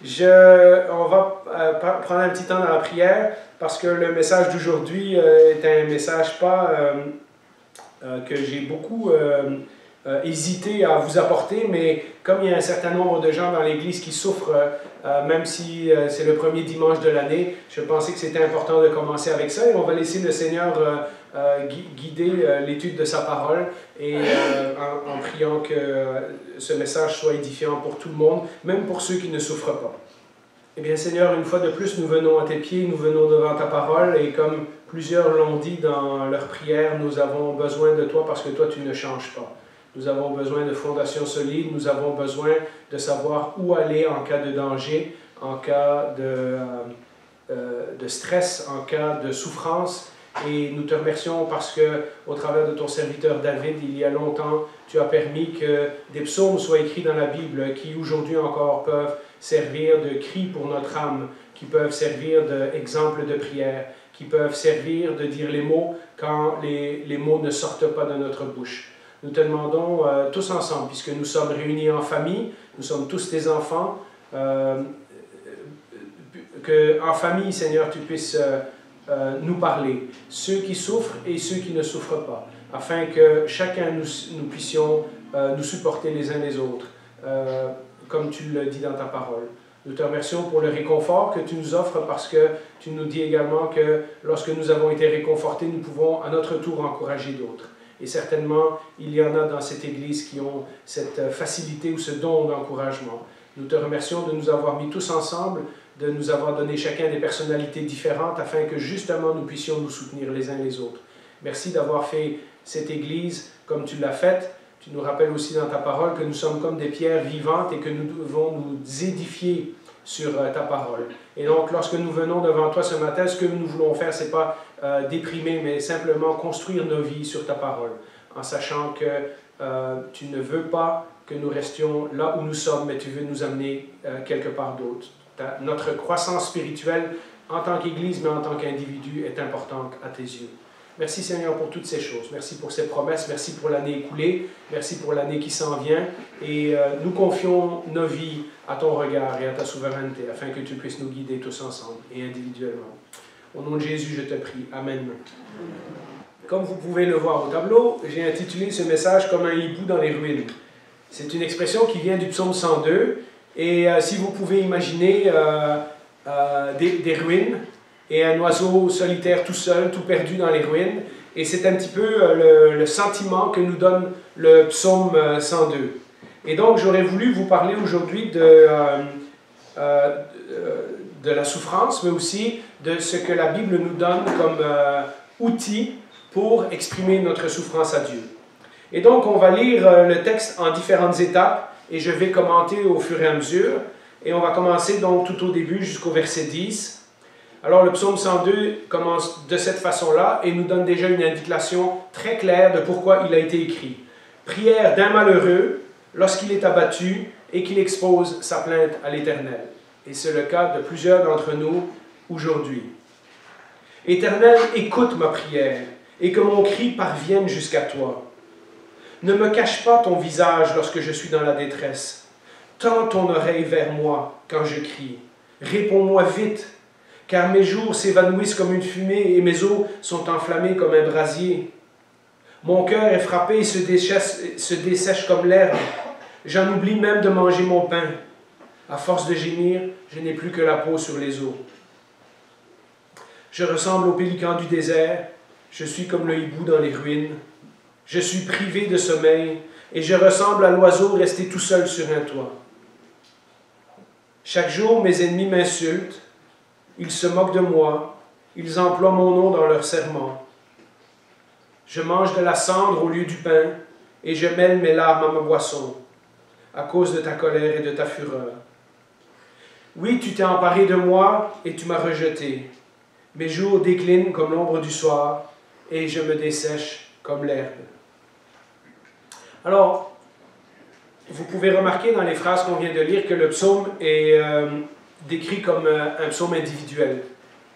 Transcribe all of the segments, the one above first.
On va prendre un petit temps dans la prière parce que le message d'aujourd'hui est un message que j'ai beaucoup hésité à vous apporter, mais comme il y a un certain nombre de gens dans l'Église qui souffrent, même si c'est le premier dimanche de l'année, je pensais que c'était important de commencer avec ça et on va laisser le Seigneur guider l'étude de sa parole et en priant que ce message soit édifiant pour tout le monde, même pour ceux qui ne souffrent pas. Eh bien Seigneur, une fois de plus, nous venons à tes pieds, nous venons devant ta parole et comme plusieurs l'ont dit dans leur prière, nous avons besoin de toi parce que toi tu ne changes pas. Nous avons besoin de fondations solides, nous avons besoin de savoir où aller en cas de danger, en cas de stress, en cas de souffrance. Et nous te remercions parce que, au travers de ton serviteur David, il y a longtemps, tu as permis que des psaumes soient écrits dans la Bible qui aujourd'hui encore peuvent servir de cri pour notre âme, qui peuvent servir d'exemple de prière, qui peuvent servir de dire les mots quand les mots ne sortent pas de notre bouche. Nous te demandons tous ensemble, puisque nous sommes réunis en famille, nous sommes tous tes enfants, qu'en famille, Seigneur, tu puisses nous parler, ceux qui souffrent et ceux qui ne souffrent pas, afin que chacun nous puissions nous supporter les uns les autres, comme tu le dis dans ta parole. Nous te remercions pour le réconfort que tu nous offres parce que tu nous dis également que lorsque nous avons été réconfortés, nous pouvons à notre tour encourager d'autres. Et certainement, il y en a dans cette Église qui ont cette facilité ou ce don d'encouragement. Nous te remercions de nous avoir mis tous ensemble, de nous avoir donné chacun des personnalités différentes afin que justement nous puissions nous soutenir les uns les autres. Merci d'avoir fait cette Église comme tu l'as faite. Tu nous rappelles aussi dans ta parole que nous sommes comme des pierres vivantes et que nous devons nous édifier sur ta parole. Et donc, lorsque nous venons devant toi ce matin, ce que nous voulons faire, ce n'est pas déprimer, mais simplement construire nos vies sur ta parole, en sachant que tu ne veux pas que nous restions là où nous sommes, mais tu veux nous amener quelque part d'autre. Notre croissance spirituelle, en tant qu'Église, mais en tant qu'individu, est importante à tes yeux. Merci Seigneur pour toutes ces choses. Merci pour ces promesses. Merci pour l'année écoulée. Merci pour l'année qui s'en vient. Et nous confions nos vies à ton regard et à ta souveraineté, afin que tu puisses nous guider tous ensemble et individuellement. Au nom de Jésus, je te prie. Amen. Comme vous pouvez le voir au tableau, j'ai intitulé ce message comme un hibou dans les ruines. C'est une expression qui vient du psaume 102. Et si vous pouvez imaginer des ruines et un oiseau solitaire tout seul, tout perdu dans les ruines, et c'est un petit peu le sentiment que nous donne le psaume 102. Et donc j'aurais voulu vous parler aujourd'hui de la souffrance, mais aussi de ce que la Bible nous donne comme outil pour exprimer notre souffrance à Dieu. Et donc on va lire le texte en différentes étapes, et je vais commenter au fur et à mesure. Et on va commencer donc tout au début jusqu'au verset 10. Alors le psaume 102 commence de cette façon-là et nous donne déjà une indication très claire de pourquoi il a été écrit. Prière d'un malheureux lorsqu'il est abattu et qu'il expose sa plainte à l'Éternel. Et c'est le cas de plusieurs d'entre nous aujourd'hui. Éternel, écoute ma prière et que mon cri parvienne jusqu'à toi. Ne me cache pas ton visage lorsque je suis dans la détresse. Tends ton oreille vers moi quand je crie. Réponds-moi vite, car mes jours s'évanouissent comme une fumée et mes os sont enflammés comme un brasier. Mon cœur est frappé et se dessèche comme l'herbe. J'en oublie même de manger mon pain. À force de gémir, je n'ai plus que la peau sur les os. Je ressemble au pélican du désert. Je suis comme le hibou dans les ruines. Je suis privé de sommeil et je ressemble à l'oiseau resté tout seul sur un toit. Chaque jour, mes ennemis m'insultent, ils se moquent de moi, ils emploient mon nom dans leurs serments. Je mange de la cendre au lieu du pain et je mêle mes larmes à ma boisson, à cause de ta colère et de ta fureur. Oui, tu t'es emparé de moi et tu m'as rejeté. Mes jours déclinent comme l'ombre du soir et je me dessèche comme l'herbe. Alors, vous pouvez remarquer dans les phrases qu'on vient de lire que le psaume est décrit comme un psaume individuel.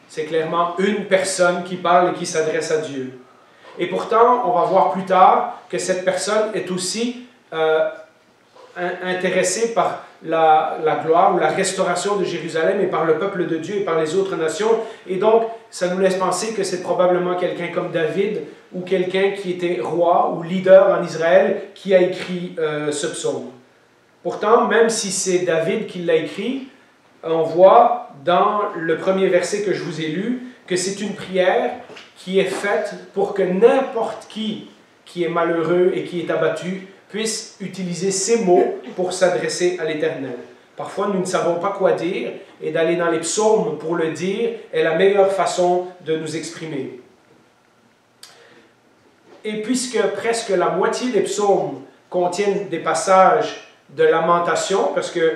C'est clairement une personne qui parle et qui s'adresse à Dieu. Et pourtant, on va voir plus tard que cette personne est aussi intéressé par la gloire ou la restauration de Jérusalem et par le peuple de Dieu et par les autres nations. Et donc, ça nous laisse penser que c'est probablement quelqu'un comme David ou quelqu'un qui était roi ou leader en Israël qui a écrit ce psaume. Pourtant, même si c'est David qui l'a écrit, on voit dans le premier verset que je vous ai lu que c'est une prière qui est faite pour que n'importe qui est malheureux et qui est abattu puisse utiliser ces mots pour s'adresser à l'Éternel. Parfois, nous ne savons pas quoi dire, et d'aller dans les psaumes pour le dire est la meilleure façon de nous exprimer. Et puisque presque la moitié des psaumes contiennent des passages de lamentation, parce que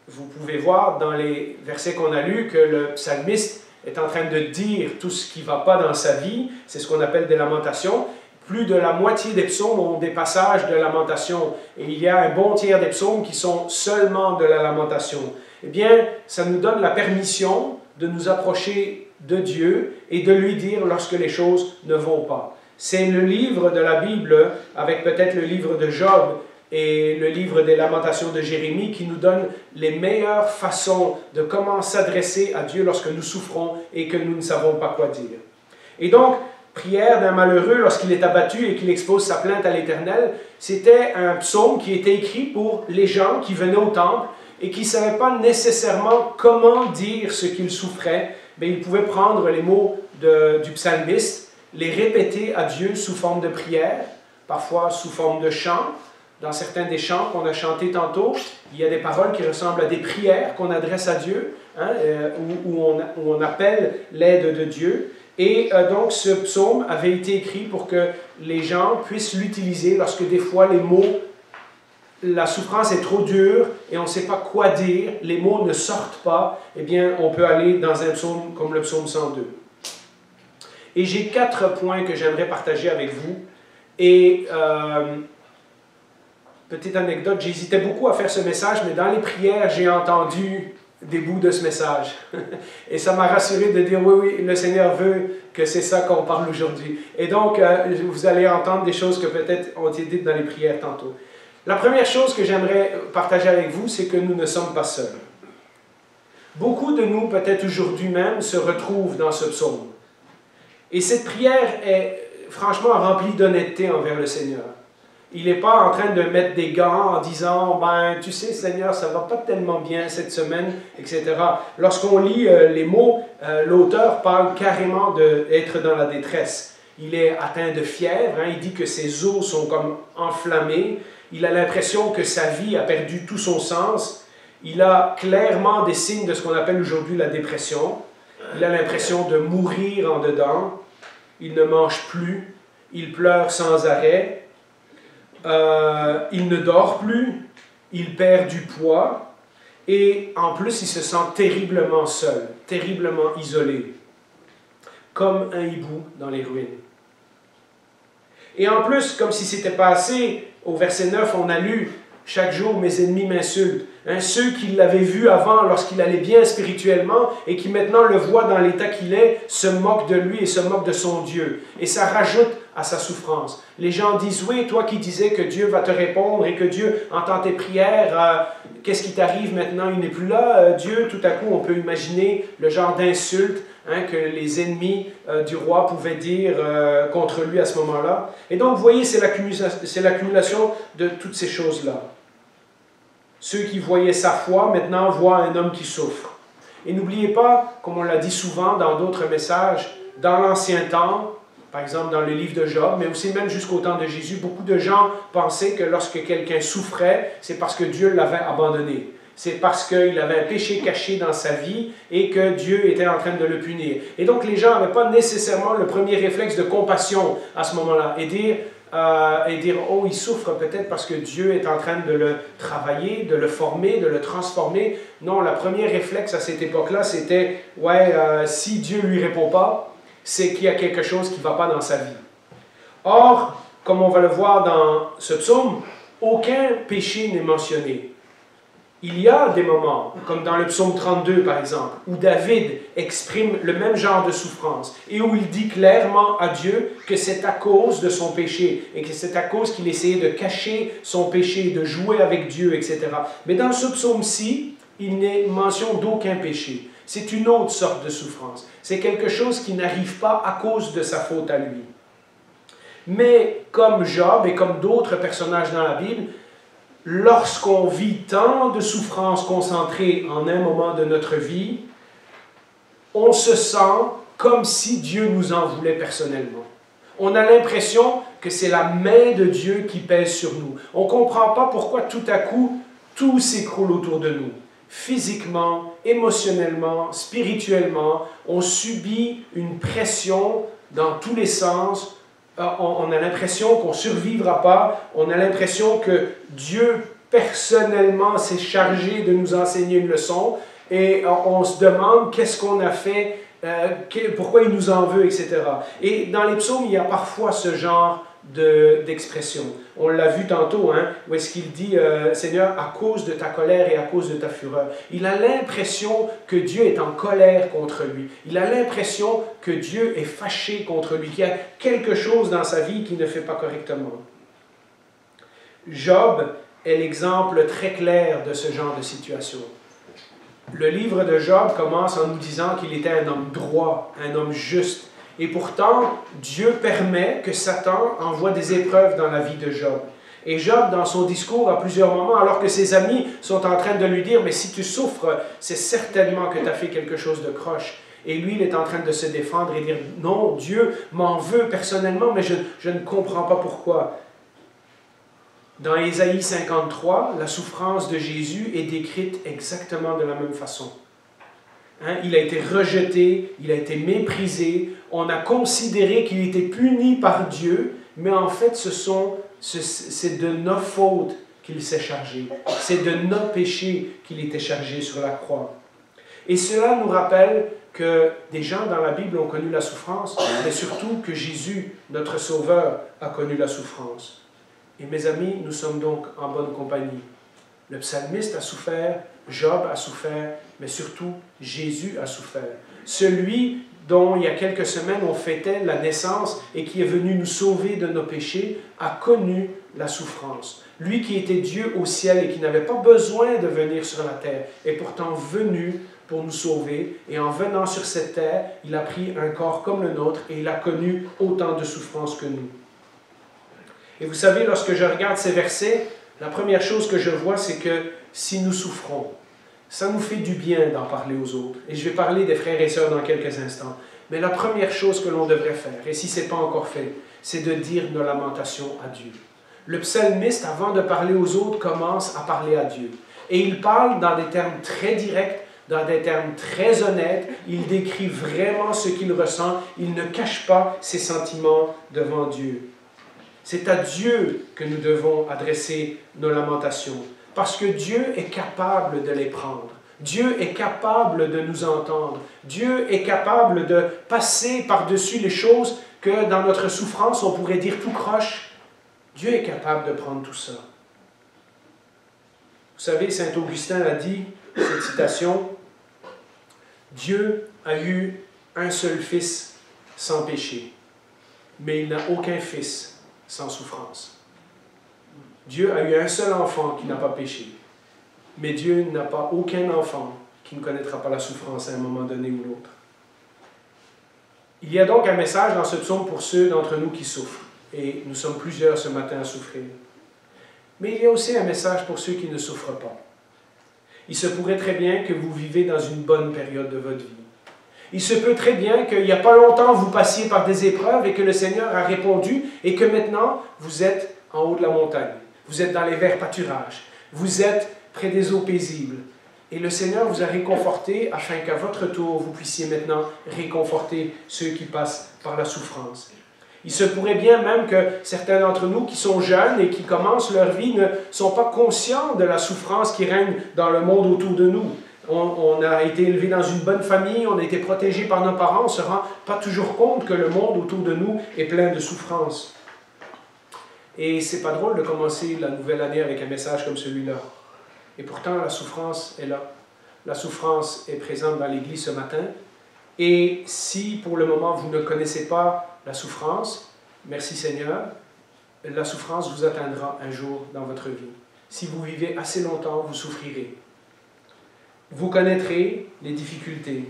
vous pouvez voir dans les versets qu'on a lus que le psalmiste est en train de dire tout ce qui ne va pas dans sa vie, c'est ce qu'on appelle des lamentations. Plus de la moitié des psaumes ont des passages de lamentation, et il y a un bon tiers des psaumes qui sont seulement de la lamentation. Eh bien, ça nous donne la permission de nous approcher de Dieu et de lui dire lorsque les choses ne vont pas. C'est le livre de la Bible, avec peut-être le livre de Job et le livre des lamentations de Jérémie, qui nous donne les meilleures façons de comment s'adresser à Dieu lorsque nous souffrons et que nous ne savons pas quoi dire. Et donc, prière d'un malheureux lorsqu'il est abattu et qu'il expose sa plainte à l'Éternel, c'était un psaume qui était écrit pour les gens qui venaient au temple et qui ne savaient pas nécessairement comment dire ce qu'ils souffraient, mais ils pouvaient prendre les mots du psalmiste, les répéter à Dieu sous forme de prière, parfois sous forme de chant. Dans certains des chants qu'on a chantés tantôt, il y a des paroles qui ressemblent à des prières qu'on adresse à Dieu, hein, où on appelle l'aide de Dieu. Et donc ce psaume avait été écrit pour que les gens puissent l'utiliser lorsque des fois les mots, la souffrance est trop dure et on ne sait pas quoi dire, les mots ne sortent pas, eh bien on peut aller dans un psaume comme le psaume 102. Et j'ai 4 points que j'aimerais partager avec vous. Et petite anecdote, j'hésitais beaucoup à faire ce message, mais dans les prières, j'ai entendu des bouts de ce message. Et ça m'a rassuré de dire, oui, le Seigneur veut que c'est ça qu'on parle aujourd'hui. Et donc, vous allez entendre des choses que peut-être ont été dites dans les prières tantôt. La première chose que j'aimerais partager avec vous, c'est que nous ne sommes pas seuls. Beaucoup de nous, peut-être aujourd'hui même, se retrouvent dans ce psaume. Et cette prière est franchement remplie d'honnêteté envers le Seigneur. Il n'est pas en train de mettre des gants en disant « ben, tu sais, Seigneur, ça ne va pas tellement bien cette semaine, etc. » Lorsqu'on lit les mots, l'auteur parle carrément d'être dans la détresse. Il est atteint de fièvre, hein, il dit que ses os sont comme enflammés, il a l'impression que sa vie a perdu tout son sens, il a clairement des signes de ce qu'on appelle aujourd'hui la dépression, il a l'impression de mourir en dedans, il ne mange plus, il pleure sans arrêt, il ne dort plus, il perd du poids et en plus il se sent terriblement seul, terriblement isolé, comme un hibou dans les ruines. Et en plus, comme si c'était pas assez, au verset 9 on a lu « Chaque jour mes ennemis m'insultent ». Hein, ceux qui l'avaient vu avant lorsqu'il allait bien spirituellement et qui maintenant le voient dans l'état qu'il est, se moquent de lui et se moquent de son Dieu. Et ça rajoute à sa souffrance. Les gens disent, oui, toi qui disais que Dieu va te répondre et que Dieu entend tes prières, qu'est-ce qui t'arrive maintenant? Il n'est plus là, Dieu. Tout à coup, on peut imaginer le genre d'insulte hein, que les ennemis du roi pouvaient dire contre lui à ce moment-là. Et donc, vous voyez, c'est l'accumulation de toutes ces choses-là. Ceux qui voyaient sa foi, maintenant, voient un homme qui souffre. Et n'oubliez pas, comme on l'a dit souvent dans d'autres messages, dans l'ancien temps, par exemple dans le livre de Job, mais aussi même jusqu'au temps de Jésus, beaucoup de gens pensaient que lorsque quelqu'un souffrait, c'est parce que Dieu l'avait abandonné. C'est parce qu'il avait un péché caché dans sa vie et que Dieu était en train de le punir. Et donc les gens n'avaient pas nécessairement le premier réflexe de compassion à ce moment-là et dire oh, il souffre peut-être parce que Dieu est en train de le travailler, de le former, de le transformer. Non, le premier réflexe à cette époque-là, c'était si Dieu ne lui répond pas, c'est qu'il y a quelque chose qui ne va pas dans sa vie. Or, comme on va le voir dans ce psaume, aucun péché n'est mentionné. Il y a des moments, comme dans le psaume 32 par exemple, où David exprime le même genre de souffrance et où il dit clairement à Dieu que c'est à cause de son péché et que c'est à cause qu'il essayait de cacher son péché, de jouer avec Dieu, etc. Mais dans ce psaume-ci, il n'est mention d'aucun péché. C'est une autre sorte de souffrance. C'est quelque chose qui n'arrive pas à cause de sa faute à lui. Mais comme Job et comme d'autres personnages dans la Bible, lorsqu'on vit tant de souffrances concentrées en un moment de notre vie, on se sent comme si Dieu nous en voulait personnellement. On a l'impression que c'est la main de Dieu qui pèse sur nous. On ne comprend pas pourquoi tout à coup, tout s'écroule autour de nous. Physiquement, émotionnellement, spirituellement, on subit une pression dans tous les sens. On a l'impression qu'on ne survivra pas. On a l'impression que Dieu, personnellement, s'est chargé de nous enseigner une leçon. Et on se demande qu'est-ce qu'on a fait, pourquoi il nous en veut, etc. Et dans les psaumes, il y a parfois ce genre d'expression. On l'a vu tantôt, hein, où est-ce qu'il dit Seigneur, à cause de ta colère et à cause de ta fureur. Il a l'impression que Dieu est en colère contre lui. Il a l'impression que Dieu est fâché contre lui, qu'il y a quelque chose dans sa vie qui ne fait pas correctement. Job est l'exemple très clair de ce genre de situation. Le livre de Job commence en nous disant qu'il était un homme droit, un homme juste. Et pourtant, Dieu permet que Satan envoie des épreuves dans la vie de Job. Et Job, dans son discours, à plusieurs moments, alors que ses amis sont en train de lui dire « Mais si tu souffres, c'est certainement que tu as fait quelque chose de croche. » Et lui, il est en train de se défendre et dire « Non, Dieu m'en veut personnellement, mais je ne comprends pas pourquoi. » Dans Ésaïe 53, la souffrance de Jésus est décrite exactement de la même façon. Hein, il a été rejeté, il a été méprisé, on a considéré qu'il était puni par Dieu, mais en fait, c'est de nos fautes qu'il s'est chargé. C'est de nos péchés qu'il était chargé sur la croix. Et cela nous rappelle que des gens dans la Bible ont connu la souffrance, mais surtout que Jésus, notre Sauveur, a connu la souffrance. Et mes amis, nous sommes donc en bonne compagnie. Le psalmiste a souffert, Job a souffert, mais surtout Jésus a souffert. Celui dont il y a quelques semaines on fêtait la naissance et qui est venu nous sauver de nos péchés, a connu la souffrance. Lui qui était Dieu au ciel et qui n'avait pas besoin de venir sur la terre, est pourtant venu pour nous sauver. Et en venant sur cette terre, il a pris un corps comme le nôtre et il a connu autant de souffrances que nous. Et vous savez, lorsque je regarde ces versets, la première chose que je vois, c'est que si nous souffrons, ça nous fait du bien d'en parler aux autres. Et je vais parler des frères et sœurs dans quelques instants. Mais la première chose que l'on devrait faire, et si ce n'est pas encore fait, c'est de dire nos lamentations à Dieu. Le psalmiste, avant de parler aux autres, commence à parler à Dieu. Et il parle dans des termes très directs, dans des termes très honnêtes. Il décrit vraiment ce qu'il ressent. Il ne cache pas ses sentiments devant Dieu. C'est à Dieu que nous devons adresser nos lamentations, parce que Dieu est capable de les prendre. Dieu est capable de nous entendre. Dieu est capable de passer par-dessus les choses que dans notre souffrance, on pourrait dire tout croche. Dieu est capable de prendre tout ça. Vous savez, saint Augustin a dit, cette citation, « Dieu a eu un seul fils sans péché, mais il n'a aucun fils sans souffrance. Dieu a eu un seul enfant qui n'a pas péché, mais Dieu n'a pas aucun enfant qui ne connaîtra pas la souffrance à un moment donné ou l'autre. » Il y a donc un message dans ce psaume pour ceux d'entre nous qui souffrent, et nous sommes plusieurs ce matin à souffrir. Mais il y a aussi un message pour ceux qui ne souffrent pas. Il se pourrait très bien que vous vivez dans une bonne période de votre vie. Il se peut très bien qu'il n'y a pas longtemps, vous passiez par des épreuves et que le Seigneur a répondu et que maintenant, vous êtes en haut de la montagne. Vous êtes dans les verts pâturages. Vous êtes près des eaux paisibles. Et le Seigneur vous a réconforté afin qu'à votre tour, vous puissiez maintenant réconforter ceux qui passent par la souffrance. Il se pourrait bien même que certains d'entre nous qui sont jeunes et qui commencent leur vie ne sont pas conscients de la souffrance qui règne dans le monde autour de nous. On a été élevé dans une bonne famille, on a été protégé par nos parents, on ne se rend pas toujours compte que le monde autour de nous est plein de souffrance. Et c'est pas drôle de commencer la nouvelle année avec un message comme celui-là. Et pourtant, la souffrance est là. La souffrance est présente dans l'Église ce matin. Et si pour le moment vous ne connaissez pas la souffrance, merci Seigneur, la souffrance vous atteindra un jour dans votre vie. Si vous vivez assez longtemps, vous souffrirez. Vous connaîtrez les difficultés.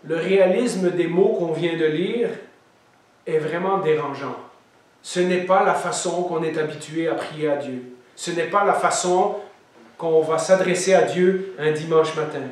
Le réalisme des mots qu'on vient de lire est vraiment dérangeant. Ce n'est pas la façon qu'on est habitué à prier à Dieu. Ce n'est pas la façon qu'on va s'adresser à Dieu un dimanche matin.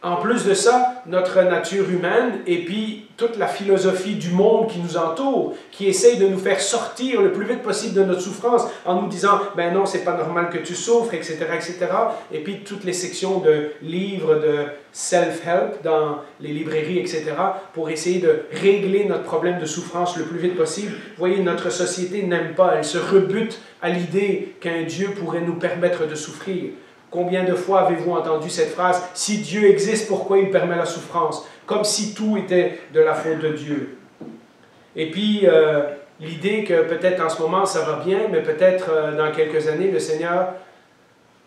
En plus de ça, notre nature humaine et puis toute la philosophie du monde qui nous entoure, qui essaye de nous faire sortir le plus vite possible de notre souffrance en nous disant « ben non, c'est pas normal que tu souffres, etc. etc. » Et puis toutes les sections de livres de self-help dans les librairies, etc. pour essayer de régler notre problème de souffrance le plus vite possible. Vous voyez, notre société n'aime pas, elle se rebute à l'idée qu'un Dieu pourrait nous permettre de souffrir. Combien de fois avez-vous entendu cette phrase « Si Dieu existe, pourquoi il permet la souffrance ?» Comme si tout était de la faute de Dieu. Et puis, l'idée que peut-être en ce moment ça va bien, mais peut-être dans quelques années, le Seigneur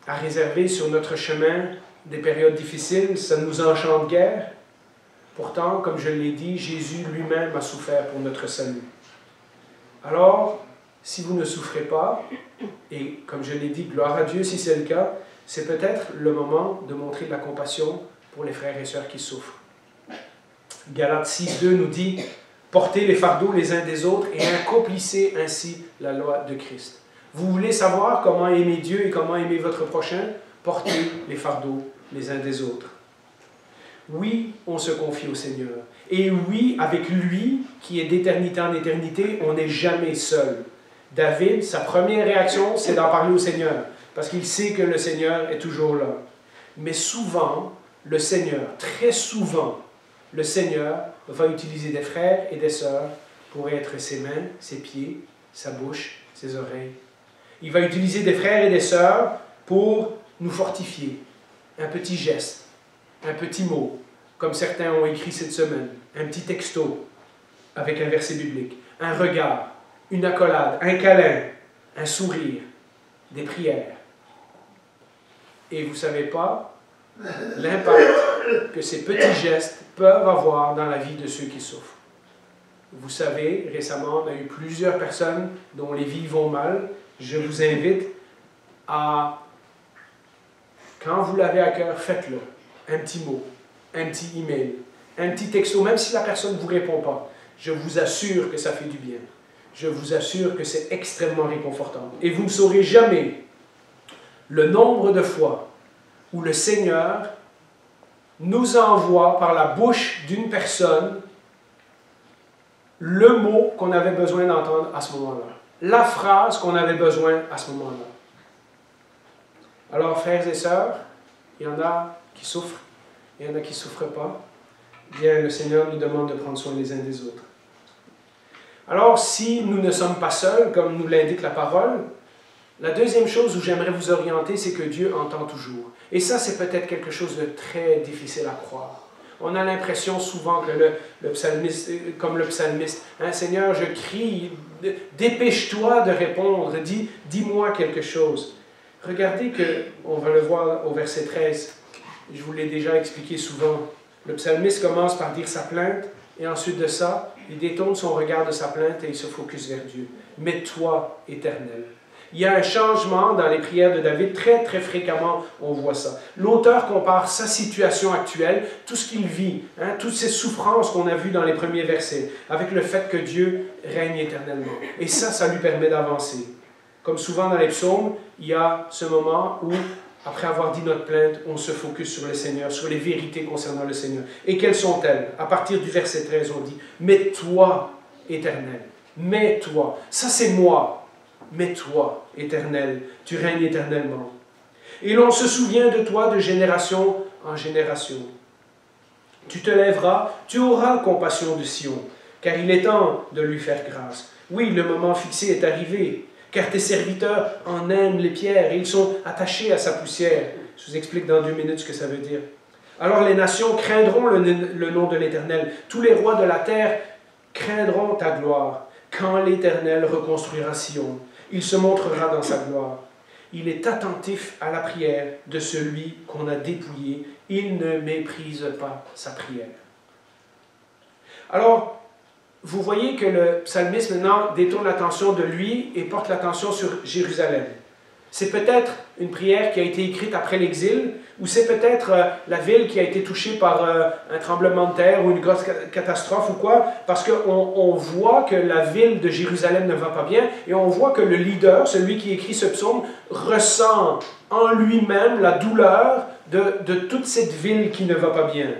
a réservé sur notre chemin des périodes difficiles, ça ne nous enchante guère. Pourtant, comme je l'ai dit, Jésus lui-même a souffert pour notre salut. Alors, si vous ne souffrez pas, et comme je l'ai dit, gloire à Dieu si c'est le cas, c'est peut-être le moment de montrer de la compassion pour les frères et sœurs qui souffrent. Galates 6.2 nous dit « Portez les fardeaux les uns des autres et accomplissez ainsi la loi de Christ. » Vous voulez savoir comment aimer Dieu et comment aimer votre prochain? Portez les fardeaux les uns des autres. Oui, on se confie au Seigneur. Et oui, avec lui, qui est d'éternité en éternité, on n'est jamais seul. David, sa première réaction, c'est d'en parler au Seigneur, parce qu'il sait que le Seigneur est toujours là. Mais souvent, le Seigneur, très souvent, le Seigneur va utiliser des frères et des sœurs pour être ses mains, ses pieds, sa bouche, ses oreilles. Il va utiliser des frères et des sœurs pour nous fortifier. Un petit geste, un petit mot, comme certains ont écrit cette semaine, un petit texto avec un verset biblique, un regard, une accolade, un câlin, un sourire, des prières. Et vous ne savez pas l'impact que ces petits gestes peuvent avoir dans la vie de ceux qui souffrent. Vous savez, récemment, on a eu plusieurs personnes dont les vies vont mal. Je vous invite à, quand vous l'avez à cœur, faites-le. Un petit mot, un petit email, un petit texto, même si la personne ne vous répond pas. Je vous assure que ça fait du bien. Je vous assure que c'est extrêmement réconfortant. Et vous ne saurez jamais le nombre de fois où le Seigneur nous envoie par la bouche d'une personne le mot qu'on avait besoin d'entendre à ce moment-là. La phrase qu'on avait besoin à ce moment-là. Alors, frères et sœurs, il y en a qui souffrent, il y en a qui ne souffrent pas. Bien, le Seigneur nous demande de prendre soin les uns des autres. Alors, si nous ne sommes pas seuls, comme nous l'indique la parole, la deuxième chose où j'aimerais vous orienter, c'est que Dieu entend toujours. Et ça, c'est peut-être quelque chose de très difficile à croire. On a l'impression souvent que le psalmiste, comme le psalmiste, « Seigneur, je crie, dépêche-toi de répondre, dis-moi quelque chose. » Regardez que, on va le voir au verset 13, je vous l'ai déjà expliqué souvent, le psalmiste commence par dire sa plainte, et ensuite de ça, il détourne son regard de sa plainte et il se focus vers Dieu. « Mais toi, Éternel ». Il y a un changement dans les prières de David, très très fréquemment on voit ça. L'auteur compare sa situation actuelle, tout ce qu'il vit, toutes ces souffrances qu'on a vues dans les premiers versets, avec le fait que Dieu règne éternellement. Et ça lui permet d'avancer. Comme souvent dans les psaumes, il y a ce moment où, après avoir dit notre plainte, on se focus sur le Seigneur, sur les vérités concernant le Seigneur. Et quelles sont-elles? À partir du verset 13, on dit « Mais toi, Éternel, mais toi, ça c'est moi. Mais toi, Éternel, tu règnes éternellement. Et l'on se souvient de toi de génération en génération. Tu te lèveras, tu auras compassion de Sion, car il est temps de lui faire grâce. Oui, le moment fixé est arrivé, car tes serviteurs en aiment les pierres, et ils sont attachés à sa poussière. Je vous explique dans 2 minutes ce que ça veut dire. Alors les nations craindront le nom de l'Éternel. Tous les rois de la terre craindront ta gloire, quand l'Éternel reconstruira Sion. Il se montrera dans sa gloire. Il est attentif à la prière de celui qu'on a dépouillé. Il ne méprise pas sa prière. Alors, vous voyez que le psalmiste maintenant détourne l'attention de lui et porte l'attention sur Jérusalem. C'est peut-être une prière qui a été écrite après l'exil, ou c'est peut-être la ville qui a été touchée par un tremblement de terre ou une grosse catastrophe ou quoi, parce qu'on voit que la ville de Jérusalem ne va pas bien, et on voit que le leader, celui qui écrit ce psaume, ressent en lui-même la douleur de toute cette ville qui ne va pas bien.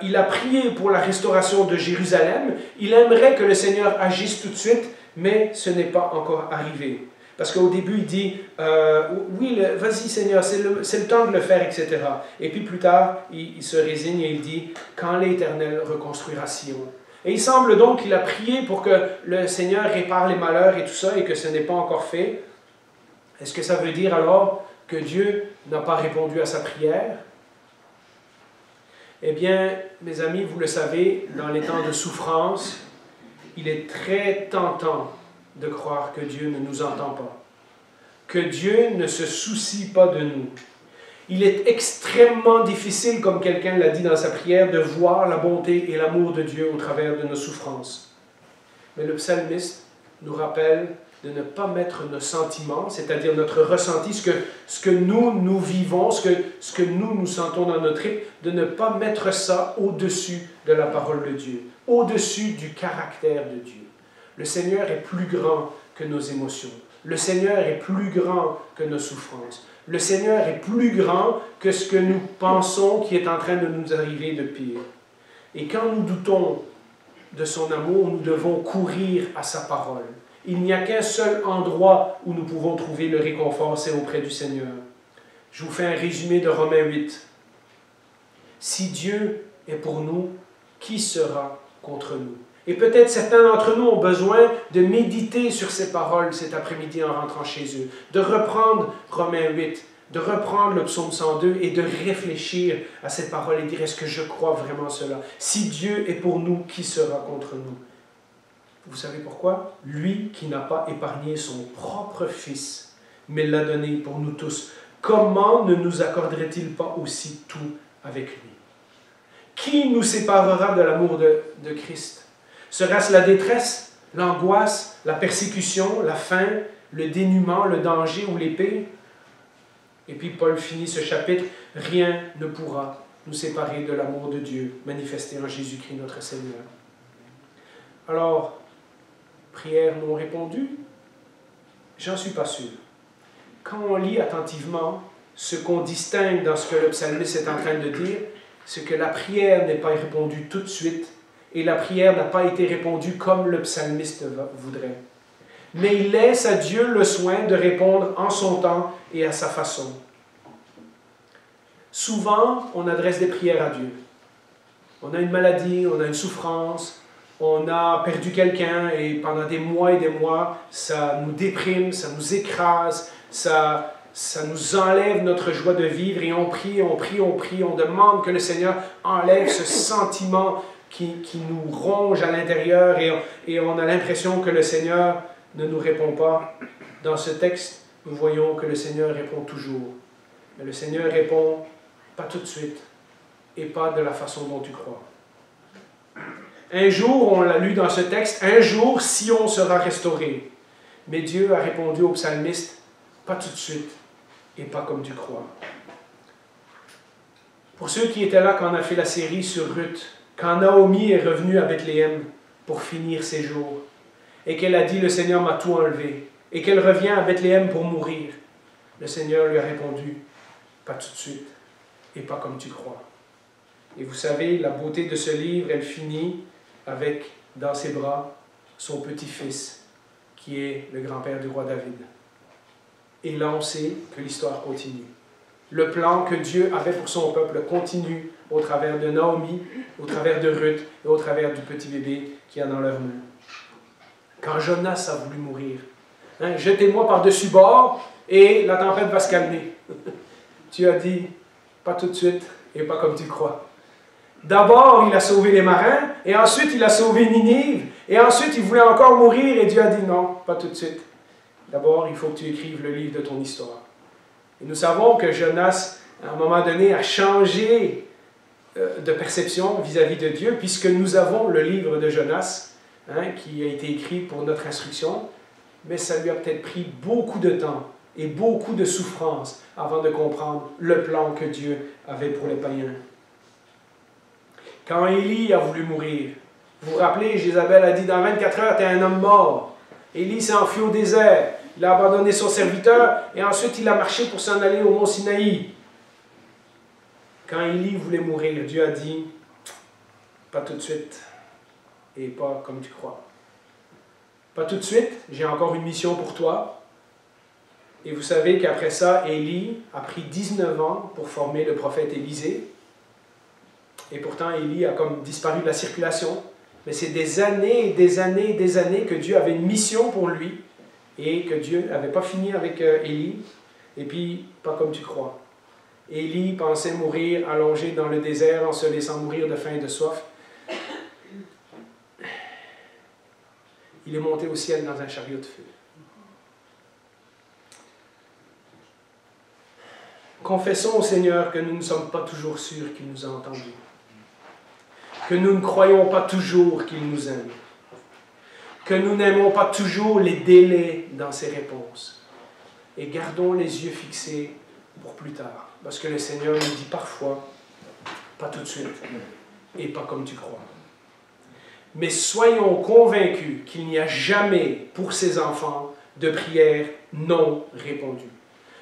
Il a prié pour la restauration de Jérusalem, il aimerait que le Seigneur agisse tout de suite, mais ce n'est pas encore arrivé. Parce qu'au début, il dit, oui, vas-y Seigneur, c'est le temps de le faire, etc. Et puis plus tard, il se résigne et il dit, quand l'Éternel reconstruira Sion. Et il semble donc qu'il a prié pour que le Seigneur répare les malheurs et tout ça, et que ce n'est pas encore fait. Est-ce que ça veut dire alors que Dieu n'a pas répondu à sa prière? Eh bien, mes amis, vous le savez, dans les temps de souffrance, il est très tentant de croire que Dieu ne nous entend pas, que Dieu ne se soucie pas de nous. Il est extrêmement difficile, comme quelqu'un l'a dit dans sa prière, de voir la bonté et l'amour de Dieu au travers de nos souffrances. Mais le psalmiste nous rappelle de ne pas mettre nos sentiments, c'est-à-dire notre ressenti, ce que nous vivons, ce que nous sentons dans notre tripes, de ne pas mettre ça au-dessus de la parole de Dieu, au-dessus du caractère de Dieu. Le Seigneur est plus grand que nos émotions. Le Seigneur est plus grand que nos souffrances. Le Seigneur est plus grand que ce que nous pensons qui est en train de nous arriver de pire. Et quand nous doutons de son amour, nous devons courir à sa parole. Il n'y a qu'un seul endroit où nous pouvons trouver le réconfort, c'est auprès du Seigneur. Je vous fais un résumé de Romains 8. Si Dieu est pour nous, qui sera contre nous? Et peut-être certains d'entre nous ont besoin de méditer sur ces paroles cet après-midi en rentrant chez eux, de reprendre Romains 8, de reprendre le psaume 102 et de réfléchir à cette parole et dire, est-ce que je crois vraiment cela? Si Dieu est pour nous, qui sera contre nous? Vous savez pourquoi? Lui qui n'a pas épargné son propre Fils, mais l'a donné pour nous tous. Comment ne nous accorderait-il pas aussi tout avec lui? Qui nous séparera de l'amour de Christ? Sera-ce la détresse, l'angoisse, la persécution, la faim, le dénuement, le danger ou l'épée? Et puis Paul finit ce chapitre, rien ne pourra nous séparer de l'amour de Dieu manifesté en Jésus-Christ notre Seigneur. Alors, prière non répondue? J'en suis pas sûr. Quand on lit attentivement, ce qu'on distingue dans ce que le psalmiste est en train de dire, c'est que la prière n'est pas répondue tout de suite, et la prière n'a pas été répondue comme le psalmiste voudrait. Mais il laisse à Dieu le soin de répondre en son temps et à sa façon. Souvent, on adresse des prières à Dieu. On a une maladie, on a une souffrance, on a perdu quelqu'un et pendant des mois et des mois, ça nous déprime, ça nous écrase, ça nous enlève notre joie de vivre et on prie, on demande que le Seigneur enlève ce sentiment qui nous ronge à l'intérieur et on a l'impression que le Seigneur ne nous répond pas. Dans ce texte, nous voyons que le Seigneur répond toujours. Mais le Seigneur répond pas tout de suite et pas de la façon dont tu crois. Un jour, on l'a lu dans ce texte, un jour, Sion sera restauré. Mais Dieu a répondu au psalmiste, pas tout de suite et pas comme tu crois. Pour ceux qui étaient là quand on a fait la série sur Ruth, quand Naomi est revenue à Bethléem pour finir ses jours, et qu'elle a dit « Le Seigneur m'a tout enlevé », et qu'elle revient à Bethléem pour mourir, le Seigneur lui a répondu « Pas tout de suite, et pas comme tu crois ». Et vous savez, la beauté de ce livre, elle finit avec, dans ses bras, son petit-fils, qui est le grand-père du roi David. Et là, on sait que l'histoire continue. Le plan que Dieu avait pour son peuple continue au travers de Naomi, au travers de Ruth et au travers du petit bébé qui a dans leurs mains. Quand Jonas a voulu mourir, jetez-moi par-dessus bord et la tempête va se calmer. Dieu a dit, pas tout de suite et pas comme tu crois. D'abord, il a sauvé les marins, et ensuite il a sauvé Ninive, et ensuite il voulait encore mourir, et Dieu a dit non, pas tout de suite. d'abord, il faut que tu écrives le livre de ton histoire. Et nous savons que Jonas, à un moment donné, a changé de perception vis-à-vis de Dieu, puisque nous avons le livre de Jonas, qui a été écrit pour notre instruction, mais ça lui a peut-être pris beaucoup de temps et beaucoup de souffrance avant de comprendre le plan que Dieu avait pour les païens. Quand Élie a voulu mourir, vous vous rappelez, Jézabel a dit, dans 24 heures, tu es un homme mort. Élie s'est enfui au désert, il a abandonné son serviteur, et ensuite il a marché pour s'en aller au mont Sinaï. Quand Élie voulait mourir, Dieu a dit, pas tout de suite, et pas comme tu crois. Pas tout de suite, j'ai encore une mission pour toi. Et vous savez qu'après ça, Élie a pris 19 ans pour former le prophète Élisée. Et pourtant, Élie a comme disparu de la circulation. Mais c'est des années et des années et des années que Dieu avait une mission pour lui et que Dieu n'avait pas fini avec Élie. Et puis, pas comme tu crois. Élie pensait mourir allongé dans le désert en se laissant mourir de faim et de soif. Il est monté au ciel dans un chariot de feu. Confessons au Seigneur que nous ne sommes pas toujours sûrs qu'il nous a entendus. Que nous ne croyons pas toujours qu'il nous aime. Que nous n'aimons pas toujours les délais dans ses réponses. Et gardons les yeux fixés pour plus tard. Parce que le Seigneur nous dit parfois, pas tout de suite, et pas comme tu crois. Mais soyons convaincus qu'il n'y a jamais pour ses enfants de prières non répondues.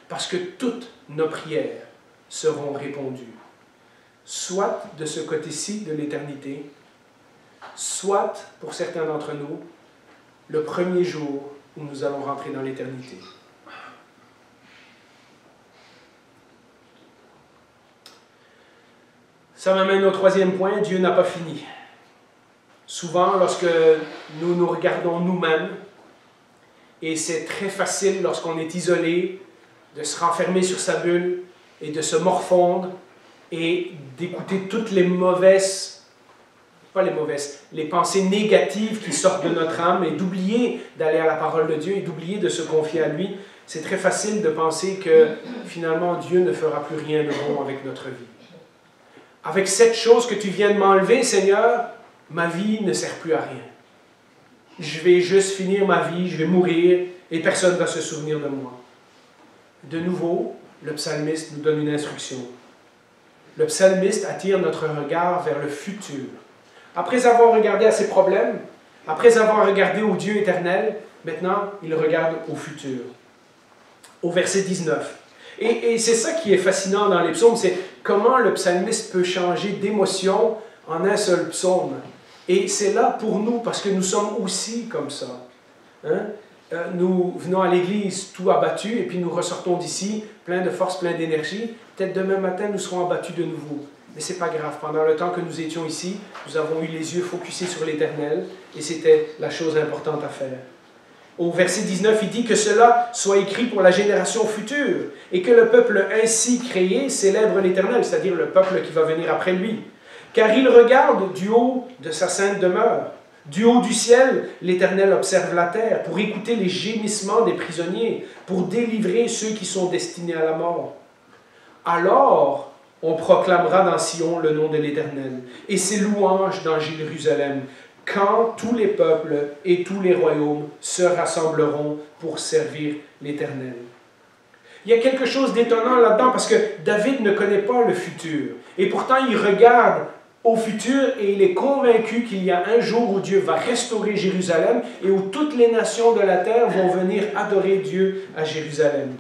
Parce que toutes nos prières seront répondues. Soit de ce côté-ci de l'éternité, soit, pour certains d'entre nous, le premier jour où nous allons rentrer dans l'éternité. Ça m'amène au troisième point, Dieu n'a pas fini. Souvent, lorsque nous nous regardons nous-mêmes, et c'est très facile lorsqu'on est isolé, de se renfermer sur sa bulle et de se morfondre et d'écouter toutes les les pensées négatives qui sortent de notre âme et d'oublier d'aller à la parole de Dieu et d'oublier de se confier à lui. C'est très facile de penser que finalement Dieu ne fera plus rien de bon avec notre vie. Avec cette chose que tu viens de m'enlever, Seigneur, ma vie ne sert plus à rien. Je vais juste finir ma vie, je vais mourir et personne ne va se souvenir de moi. De nouveau, le psalmiste nous donne une instruction. Le psalmiste attire notre regard vers le futur. Après avoir regardé à ses problèmes, après avoir regardé au Dieu éternel, maintenant, il regarde au futur. Au verset 19. Et c'est ça qui est fascinant dans les psaumes, c'est comment le psalmiste peut changer d'émotion en un seul psaume. Et c'est là pour nous, parce que nous sommes aussi comme ça. Nous venons à l'église tout abattus, et puis nous ressortons d'ici, plein de force, plein d'énergie. Peut-être demain matin, nous serons abattus de nouveau. Mais ce n'est pas grave. Pendant le temps que nous étions ici, nous avons eu les yeux focusés sur l'Éternel, et c'était la chose importante à faire. Au verset 19, il dit que cela soit écrit pour la génération future, et que le peuple ainsi créé célèbre l'Éternel, c'est-à-dire le peuple qui va venir après lui. Car il regarde du haut de sa sainte demeure. Du haut du ciel, l'Éternel observe la terre pour écouter les gémissements des prisonniers, pour délivrer ceux qui sont destinés à la mort. Alors, on proclamera dans Sion le nom de l'Éternel et ses louanges dans Jérusalem, quand tous les peuples et tous les royaumes se rassembleront pour servir l'Éternel. Il y a quelque chose d'étonnant là-dedans parce que David ne connaît pas le futur. Et pourtant, il regarde au futur et il est convaincu qu'il y a un jour où Dieu va restaurer Jérusalem et où toutes les nations de la terre vont venir adorer Dieu à Jérusalem.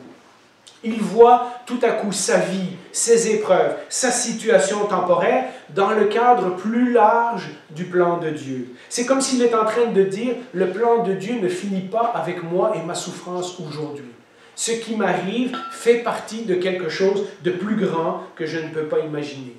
Il voit tout à coup sa vie, ses épreuves, sa situation temporaire dans le cadre plus large du plan de Dieu. C'est comme s'il est en train de dire, le plan de Dieu ne finit pas avec moi et ma souffrance aujourd'hui. Ce qui m'arrive fait partie de quelque chose de plus grand que je ne peux pas imaginer.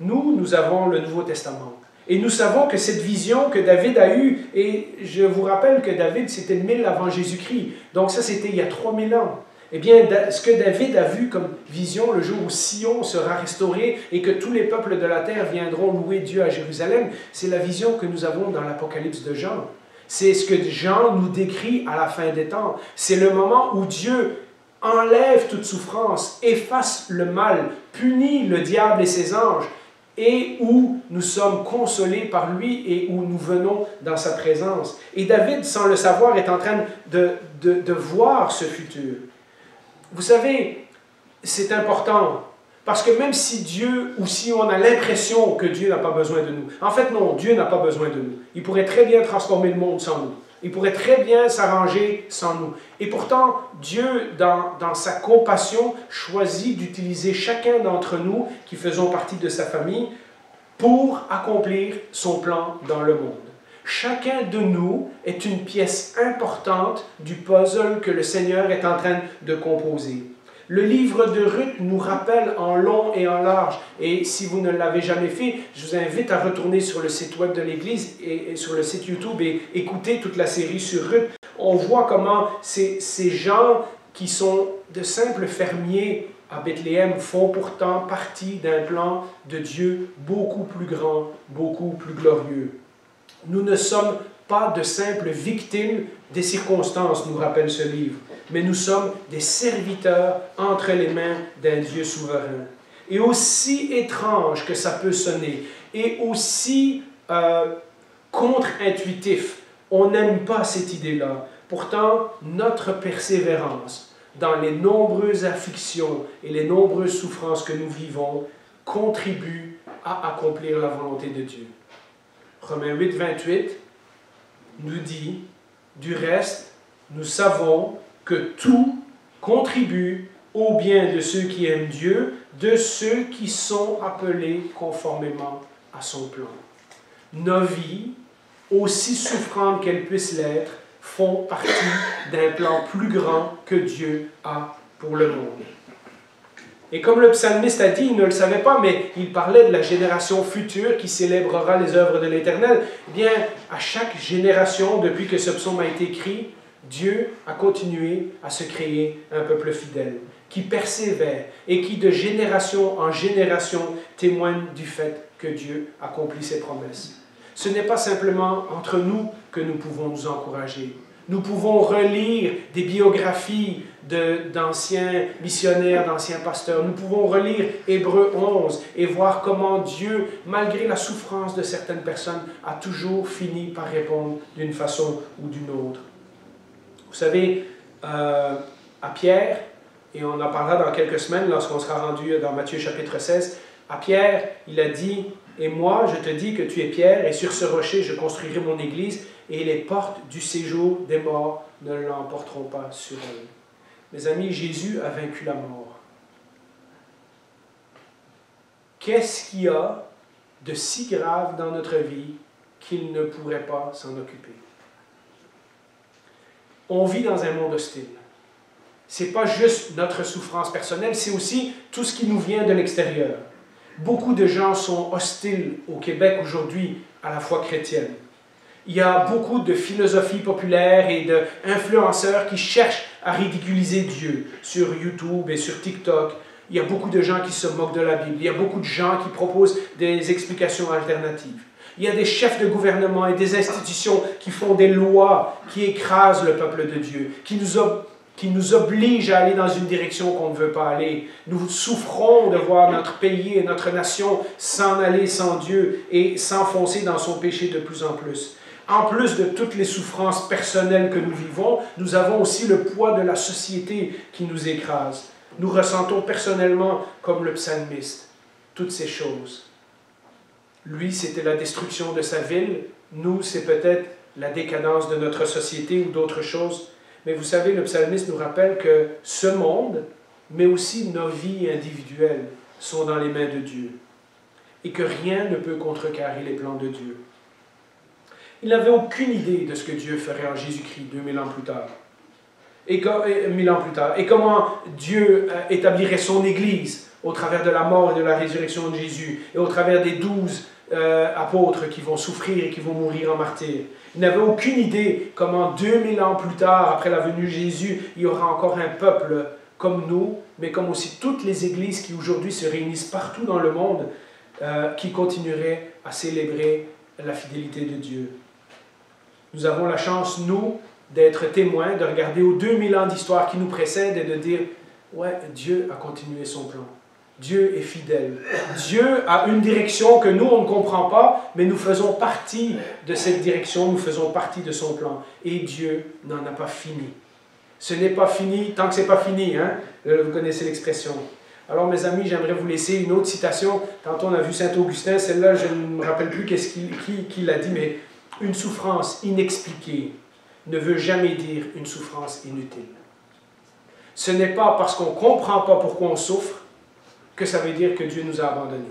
Nous avons le Nouveau Testament. Et nous savons que cette vision que David a eue, et je vous rappelle que David, c'était 1000 avant Jésus-Christ. Donc ça, c'était il y a 3000 ans. Eh bien, ce que David a vu comme vision le jour où Sion sera restauré et que tous les peuples de la terre viendront louer Dieu à Jérusalem, c'est la vision que nous avons dans l'Apocalypse de Jean. C'est ce que Jean nous décrit à la fin des temps. C'est le moment où Dieu enlève toute souffrance, efface le mal, punit le diable et ses anges, et où nous sommes consolés par lui et où nous venons dans sa présence. Et David, sans le savoir, est en train de voir ce futur. Vous savez, c'est important, parce que même si Dieu, ou si on a l'impression que Dieu n'a pas besoin de nous, en fait non, Dieu n'a pas besoin de nous. Il pourrait très bien transformer le monde sans nous. Il pourrait très bien s'arranger sans nous. Et pourtant, Dieu, dans sa compassion, choisit d'utiliser chacun d'entre nous, qui faisons partie de sa famille, pour accomplir son plan dans le monde. Chacun de nous est une pièce importante du puzzle que le Seigneur est en train de composer. Le livre de Ruth nous rappelle en long et en large, et si vous ne l'avez jamais fait, je vous invite à retourner sur le site web de l'Église et sur le site YouTube et écouter toute la série sur Ruth. On voit comment ces gens qui sont de simples fermiers à Bethléem font pourtant partie d'un plan de Dieu beaucoup plus grand, beaucoup plus glorieux. Nous ne sommes pas de simples victimes des circonstances, nous rappelle ce livre, mais nous sommes des serviteurs entre les mains d'un Dieu souverain. Et aussi étrange que ça peut sonner, et aussi contre-intuitif, on n'aime pas cette idée-là. Pourtant, notre persévérance dans les nombreuses afflictions et les nombreuses souffrances que nous vivons contribue à accomplir la volonté de Dieu. Romains 8, 28 nous dit, du reste, nous savons que tout contribue au bien de ceux qui aiment Dieu, de ceux qui sont appelés conformément à son plan. Nos vies, aussi souffrantes qu'elles puissent l'être, font partie d'un plan plus grand que Dieu a pour le monde. Et comme le psalmiste a dit, il ne le savait pas, mais il parlait de la génération future qui célébrera les œuvres de l'Éternel. Eh bien, à chaque génération, depuis que ce psaume a été écrit, Dieu a continué à se créer un peuple fidèle, qui persévère et qui de génération en génération témoigne du fait que Dieu accomplit ses promesses. Ce n'est pas simplement entre nous que nous pouvons nous encourager. Nous pouvons relire des biographies d'anciens missionnaires, d'anciens pasteurs. Nous pouvons relire Hébreux 11 et voir comment Dieu, malgré la souffrance de certaines personnes, a toujours fini par répondre d'une façon ou d'une autre. Vous savez, à Pierre, et on en parlera dans quelques semaines lorsqu'on sera rendu dans Matthieu chapitre 16, à Pierre, il a dit « Et moi, je te dis que tu es Pierre, et sur ce rocher, je construirai mon église, et les portes du séjour des morts ne l'emporteront pas sur elle. » Mes amis, Jésus a vaincu la mort. Qu'est-ce qu'il y a de si grave dans notre vie qu'il ne pourrait pas s'en occuper? On vit dans un monde hostile. Ce n'est pas juste notre souffrance personnelle, c'est aussi tout ce qui nous vient de l'extérieur. Beaucoup de gens sont hostiles au Québec aujourd'hui à la foi chrétienne. Il y a beaucoup de philosophies populaires et d'influenceurs qui cherchent à ridiculiser Dieu sur YouTube et sur TikTok. Il y a beaucoup de gens qui se moquent de la Bible. Il y a beaucoup de gens qui proposent des explications alternatives. Il y a des chefs de gouvernement et des institutions qui font des lois qui écrasent le peuple de Dieu, qui nous obligent à aller dans une direction qu'on ne veut pas aller. Nous souffrons de voir notre pays et notre nation s'en aller sans Dieu et s'enfoncer dans son péché de plus en plus. En plus de toutes les souffrances personnelles que nous vivons, nous avons aussi le poids de la société qui nous écrase. Nous ressentons personnellement, comme le psalmiste, toutes ces choses. Lui, c'était la destruction de sa ville. Nous, c'est peut-être la décadence de notre société ou d'autres choses. Mais vous savez, le psalmiste nous rappelle que ce monde, mais aussi nos vies individuelles, sont dans les mains de Dieu. Et que rien ne peut contrecarrer les plans de Dieu. Il n'avait aucune idée de ce que Dieu ferait en Jésus-Christ 2000 ans plus tard. Et comment Dieu établirait son Église au travers de la mort et de la résurrection de Jésus, et au travers des 12 apôtres qui vont souffrir et qui vont mourir en martyrs. Il n'avait aucune idée comment 2000 ans plus tard, après la venue de Jésus, il y aura encore un peuple comme nous, mais comme aussi toutes les églises qui aujourd'hui se réunissent partout dans le monde, qui continueraient à célébrer la fidélité de Dieu. Nous avons la chance, nous, d'être témoins, de regarder aux 2000 ans d'histoire qui nous précèdent et de dire, ouais, Dieu a continué son plan. Dieu est fidèle. Dieu a une direction que nous, on ne comprend pas, mais nous faisons partie de cette direction, nous faisons partie de son plan. Et Dieu n'en a pas fini. Ce n'est pas fini tant que ce n'est pas fini. Hein? Vous connaissez l'expression. Alors, mes amis, j'aimerais vous laisser une autre citation. Tantôt, on a vu Saint-Augustin. Celle-là, je ne me rappelle plus qui l'a dit, mais une souffrance inexpliquée ne veut jamais dire une souffrance inutile. Ce n'est pas parce qu'on ne comprend pas pourquoi on souffre que ça veut dire que Dieu nous a abandonnés,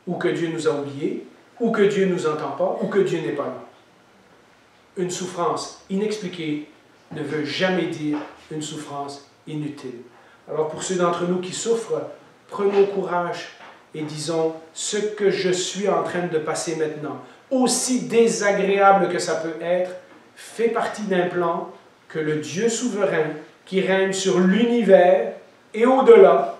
ou que Dieu nous a oubliés, ou que Dieu ne nous entend pas, ou que Dieu n'est pas là. Une souffrance inexpliquée ne veut jamais dire une souffrance inutile. Alors pour ceux d'entre nous qui souffrent, prenons courage et disons ce que je suis en train de passer maintenant, aussi désagréable que ça peut être, fait partie d'un plan que le Dieu souverain qui règne sur l'univers et au-delà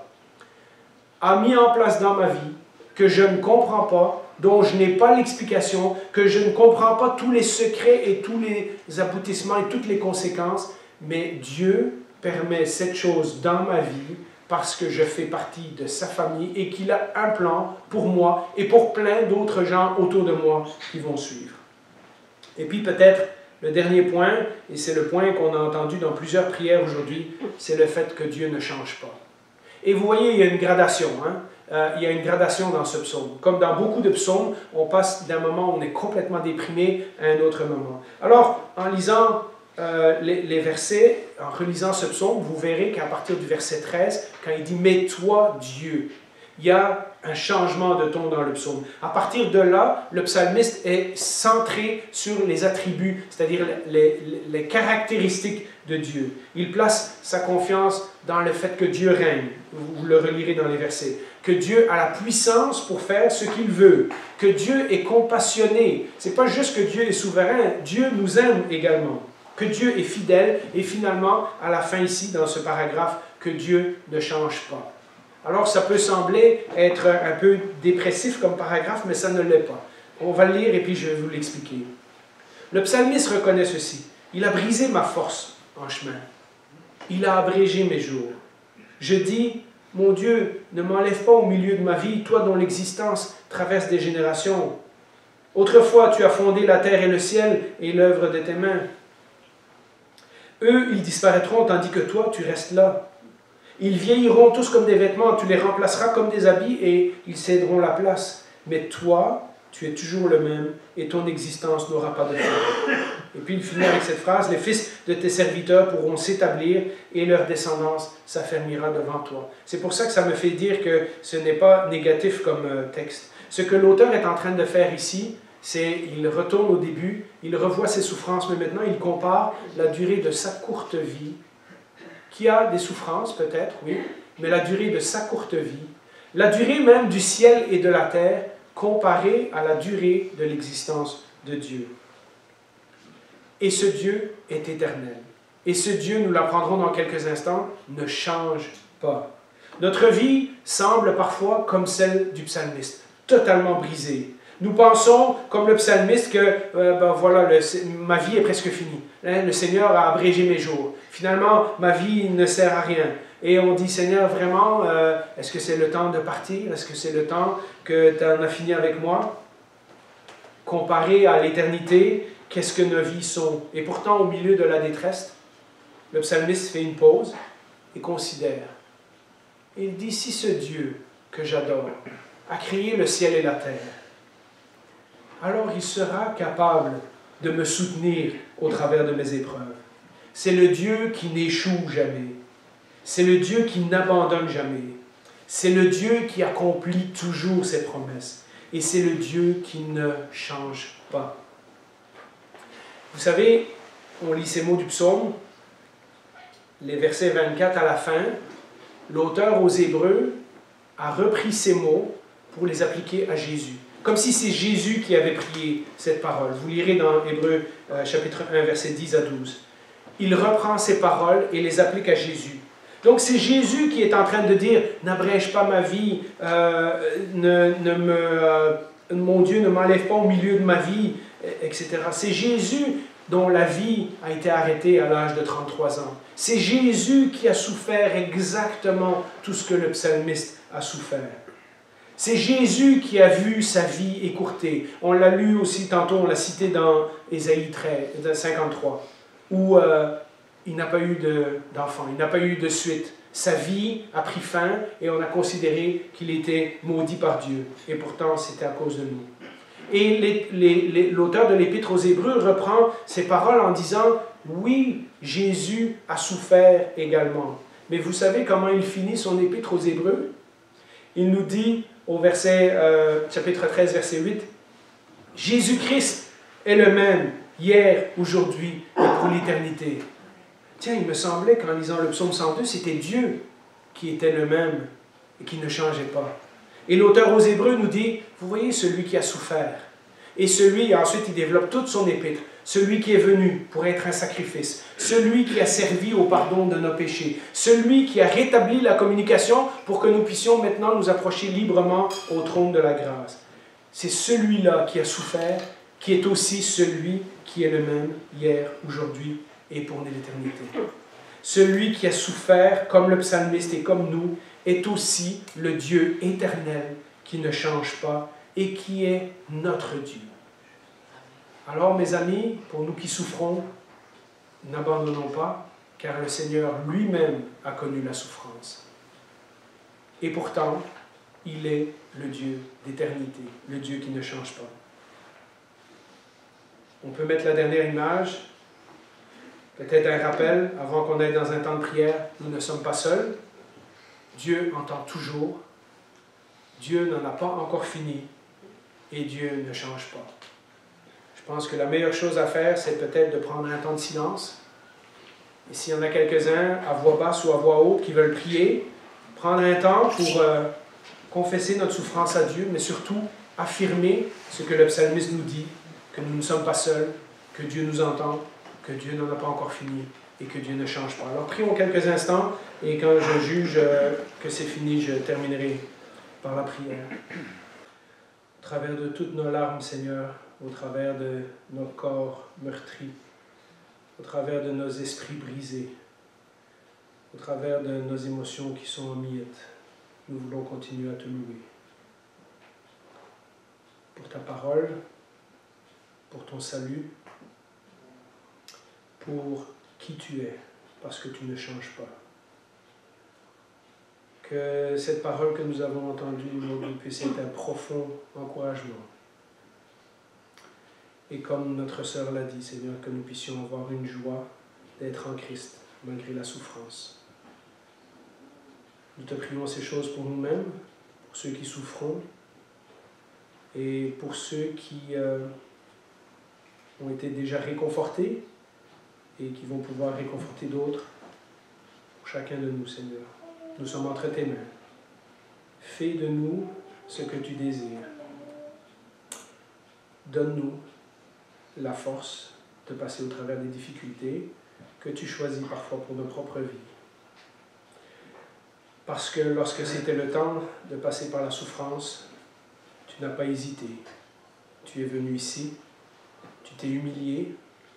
a mis en place dans ma vie, que je ne comprends pas, dont je n'ai pas l'explication, que je ne comprends pas tous les secrets et tous les aboutissements et toutes les conséquences, mais Dieu permet cette chose dans ma vie parce que je fais partie de sa famille et qu'il a un plan pour moi et pour plein d'autres gens autour de moi qui vont suivre. Et puis peut-être le dernier point, et c'est le point qu'on a entendu dans plusieurs prières aujourd'hui, c'est le fait que Dieu ne change pas. Et vous voyez, il y a une gradation. Il y a une gradation dans ce psaume. Comme dans beaucoup de psaumes, on passe d'un moment où on est complètement déprimé à un autre moment. Alors, en lisant les versets, en relisant ce psaume, vous verrez qu'à partir du verset 13, quand il dit « Mais toi, Dieu », il y a un changement de ton dans le psaume. À partir de là, le psalmiste est centré sur les attributs, c'est-à-dire les caractéristiques de Dieu. Il place sa confiance dans le fait que Dieu règne. Vous le relirez dans les versets. Que Dieu a la puissance pour faire ce qu'il veut. Que Dieu est compassionné. Ce n'est pas juste que Dieu est souverain, Dieu nous aime également. Que Dieu est fidèle. Et finalement, à la fin ici, dans ce paragraphe, que Dieu ne change pas. Alors, ça peut sembler être un peu dépressif comme paragraphe, mais ça ne l'est pas. On va le lire et puis je vais vous l'expliquer. Le psalmiste reconnaît ceci. Il a brisé ma force en chemin. Il a abrégé mes jours. Je dis, mon Dieu, ne m'enlève pas au milieu de ma vie, toi dont l'existence traverse des générations. Autrefois, tu as fondé la terre et le ciel et l'œuvre de tes mains. Eux, ils disparaîtront tandis que toi, tu restes là. Ils vieilliront tous comme des vêtements, tu les remplaceras comme des habits et ils céderont la place. Mais toi, tu es toujours le même et ton existence n'aura pas de fin. Et puis il finit avec cette phrase, les fils de tes serviteurs pourront s'établir et leur descendance s'affermira devant toi. C'est pour ça que ça me fait dire que ce n'est pas négatif comme texte. Ce que l'auteur est en train de faire ici, c'est il retourne au début, il revoit ses souffrances, mais maintenant il compare la durée de sa courte vie, qui a des souffrances peut-être, oui, mais la durée de sa courte vie, la durée même du ciel et de la terre, comparée à la durée de l'existence de Dieu. Et ce Dieu est éternel. Et ce Dieu, nous l'apprendrons dans quelques instants, ne change pas. Notre vie semble parfois comme celle du psalmiste, totalement brisée. Nous pensons, comme le psalmiste, que voilà, ma vie est presque finie. Le Seigneur a abrégé mes jours. Finalement, ma vie ne sert à rien. Et on dit, Seigneur, vraiment, est-ce que c'est le temps de partir? Est-ce que c'est le temps que tu en as fini avec moi? Comparé à l'éternité, qu'est-ce que nos vies sont? Et pourtant, au milieu de la détresse, le psalmiste fait une pause et considère. Et il dit, si ce Dieu que j'adore a créé le ciel et la terre, alors il sera capable de me soutenir au travers de mes épreuves. C'est le Dieu qui n'échoue jamais. C'est le Dieu qui n'abandonne jamais. C'est le Dieu qui accomplit toujours ses promesses. Et c'est le Dieu qui ne change pas. Vous savez, on lit ces mots du psaume, les versets 24 à la fin, l'auteur aux Hébreux a repris ces mots pour les appliquer à Jésus. Comme si c'est Jésus qui avait prié cette parole. Vous lirez dans Hébreux chapitre 1, versets 10 à 12. Il reprend ces paroles et les applique à Jésus. Donc c'est Jésus qui est en train de dire « N'abrège pas ma vie, mon Dieu ne m'enlève pas au milieu de ma vie, etc. » C'est Jésus dont la vie a été arrêtée à l'âge de 33 ans. C'est Jésus qui a souffert exactement tout ce que le psalmiste a souffert. C'est Jésus qui a vu sa vie écourtée. On l'a lu aussi tantôt, on l'a cité dans Ésaïe 53, où il n'a pas eu d'enfant, il n'a pas eu de suite. Sa vie a pris fin et on a considéré qu'il était maudit par Dieu. Et pourtant, c'était à cause de nous. Et l'auteur de l'Épître aux Hébreux reprend ces paroles en disant « Oui, Jésus a souffert également. » Mais vous savez comment il finit son Épître aux Hébreux? Il nous dit au chapitre 13, verset 8, « Jésus-Christ est le même hier, aujourd'hui et pour l'éternité. » Tiens, il me semblait qu'en lisant le psaume 102, c'était Dieu qui était le même et qui ne changeait pas. Et l'auteur aux Hébreux nous dit, vous voyez celui qui a souffert. Et ensuite il développe toute son épître, celui qui est venu pour être un sacrifice, celui qui a servi au pardon de nos péchés, celui qui a rétabli la communication pour que nous puissions maintenant nous approcher librement au trône de la grâce. C'est celui-là qui a souffert, qui est aussi celui qui est le même hier, aujourd'hui et pour l'éternité. Celui qui a souffert, comme le psalmiste et comme nous, est aussi le Dieu éternel qui ne change pas et qui est notre Dieu. Alors, mes amis, pour nous qui souffrons, n'abandonnons pas, car le Seigneur lui-même a connu la souffrance. Et pourtant, il est le Dieu d'éternité, le Dieu qui ne change pas. On peut mettre la dernière image, peut-être un rappel, avant qu'on aille dans un temps de prière, nous ne sommes pas seuls. Dieu entend toujours. Dieu n'en a pas encore fini. Et Dieu ne change pas. Je pense que la meilleure chose à faire, c'est peut-être de prendre un temps de silence. Et s'il y en a quelques-uns, à voix basse ou à voix haute, qui veulent prier, prendre un temps pour confesser notre souffrance à Dieu, mais surtout affirmer ce que le psalmiste nous dit, que nous ne sommes pas seuls, que Dieu nous entend, que Dieu n'en a pas encore fini et que Dieu ne change pas. Alors prions quelques instants et quand je juge que c'est fini, je terminerai par la prière. Au travers de toutes nos larmes, Seigneur, au travers de nos corps meurtris, au travers de nos esprits brisés, au travers de nos émotions qui sont en miettes, nous voulons continuer à te louer. Pour ta parole, pour ton salut, pour qui tu es, parce que tu ne changes pas. Que cette parole que nous avons entendue aujourd'hui puisse être un profond encouragement. Et comme notre sœur l'a dit, Seigneur, que nous puissions avoir une joie d'être en Christ, malgré la souffrance. Nous te prions ces choses pour nous-mêmes, pour ceux qui souffront, et pour ceux qui ont été déjà réconfortés, et qui vont pouvoir réconforter d'autres, pour chacun de nous, Seigneur. Nous sommes entre tes mains. Fais de nous ce que tu désires. Donne-nous la force de passer au travers des difficultés que tu choisis parfois pour nos propres vies. Parce que lorsque c'était le temps de passer par la souffrance, tu n'as pas hésité. Tu es venu ici, tu t'es humilié,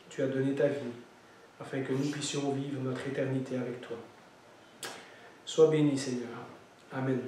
tu as donné ta vie, afin que nous puissions vivre notre éternité avec toi. Sois béni, Seigneur. Amen.